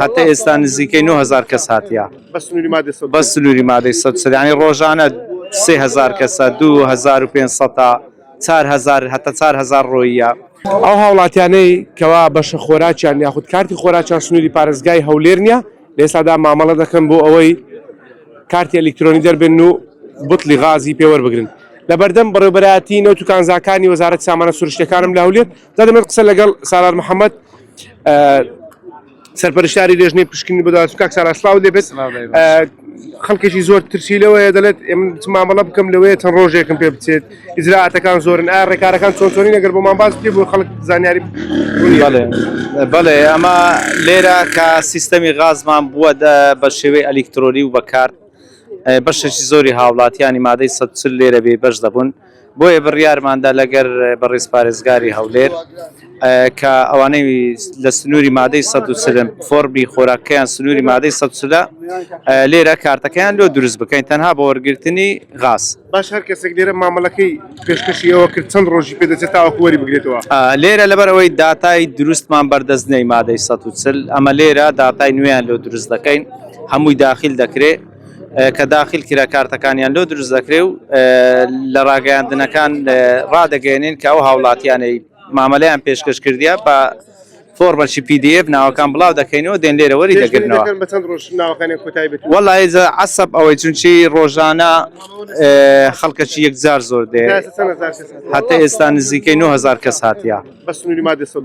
حتى ئێستا نزیکەی 9000 کەس هاتیە بە سنووری مادەی 100 ینی ڕۆژانە 3000 کەسە 2500 4000 هەتا 4000 ڕۆیە. ئەو هاوڵاتیانەی کەوا بەشە خۆراکیان یاخود کارتی خۆراکیان سنووری پارێزگای هەولێر نییە لە ئێستادا مامەڵە دەکەن بۆ ئەوەی کارتی ئەلکترۆنی دەربێن و بوتڵی غازی پێوەربگرن. لە بەردەم بەڕێوەبەرایەتی نەوت و کانزاکانی وەزارەتی سامانە سروشتیەکانم لە هەولێر دەمێت قسە لەگەڵ سالار محەممەد سەرپەرشتاری لێژنەی پشکنی بەداوات کاک سالار سڵاو دەبێت. خەڵکێکی زۆر ترسیلەوەیە دەڵێت مامەڵە بکەم لەوەیە چەند ڕۆژێکم پێ بچێت ئیجراعاتەکان زۆرن ڕێکارەکان چۆنی نەگەر بۆمان باس پێ بۆ خەڵک زانیاری بەڵێ ئەمە لێرە کە سیستەمی غازمان بووە بە شێوەی ئەلکترۆنی و بەکار بەشێکی زۆری هاوڵاتیانی مادەی 140 لێرە بێ بەش دەبوون بۆیە بڕیارماندا لەگەر بەڕێز پارێزگاری هەولێر کە ئەوانەی لە سنووری مادەی 140 فۆرمی خۆراکەیان سنووری مادەی 140 لێرە کارتەکەیان لۆ دروست بکەین تەنها بە وەرگرتنی غاز. باش هەر کەسێک لێرە مامەڵەکەی پێشکەشی ئەوە کرد چەند ڕۆژی پێدەچێت تاوەکو وەری بگرێتەوە. لێرە لەبەرەوەی داتای دروستمان بەردەستنەی مادەی 140 ئەمە لێرە داتای نوێیان لۆ دروست دەکەین هەمووی داخل دەکرێت کە داخل کرا کارتەکانیان لۆ دروست دەکرێت و لە ڕاگەیاندنەکان ڕادەگەێنین کە ئەو هاوڵاتیانەی مامەلەیان پێشکەش کردیا بە فۆرمەشی PDF ناوەکان بڵاو دەکەینەوە دێن لێرە وەری دەگرنەوە. وەڵی عەسەب ئەوەی چونچی ڕۆژانە خەڵکەکی یەکجار زۆر دێ هەتا ئێستا نزیکەی 9000 کەس هاتیە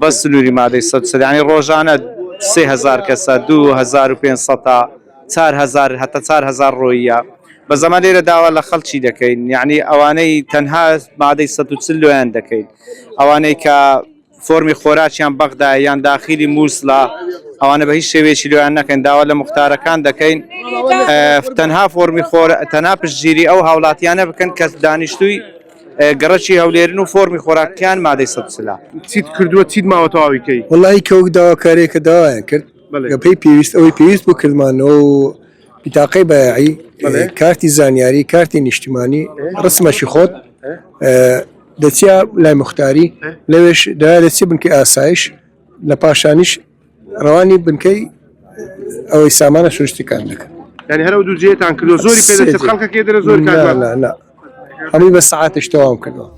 بە سنووری مادەی 100 ینی ڕۆژانە 3000 کەسە 2500 4000 هەتا 4000 ڕۆیە. بە زەمان لێرە داوا لە خەڵکی دەکەین یعنی ئەوانەی تەنها مادەی 140 لۆیان دەکەین ئەوانەی کە فۆرمی خۆراکیان بەغدا یان داخلی مووسڵا ئەوانە بە هیچ شێوەیەکی لۆیان نەکەین داوا لە مختارەکان دەکەین تەنها فۆرمی تەنها پشتگیری ئەو هاوڵاتیانە بکەن کە دانیشتووی گەڕەکی هەولێرن و فۆرمی خۆراکیان مادەی 140 چیت کردووە چیت ماوە تەواویکەی وڵی کەوک داواکارێکە داوایان کرد پێی پێویست ئەوەی پێویست بۆ کردمانەوە و پیتاقەی بەیاعی کارتی زانیاری کارتی نیشتیمانی ڕسمەشی خۆت دەچیا لای مختاری لەوێش دەچی بنکەی ئاسایش لە پاشانیش ڕەوانی بنکەی ئەوەی سامانە سروشتیەکان دەکەن ینی هەرە دووجێتان کردو زۆری پێدەچێت خەڵکەکێ دەرە زۆر کار هەمووی بە سەعاتش تەواو کردەوە.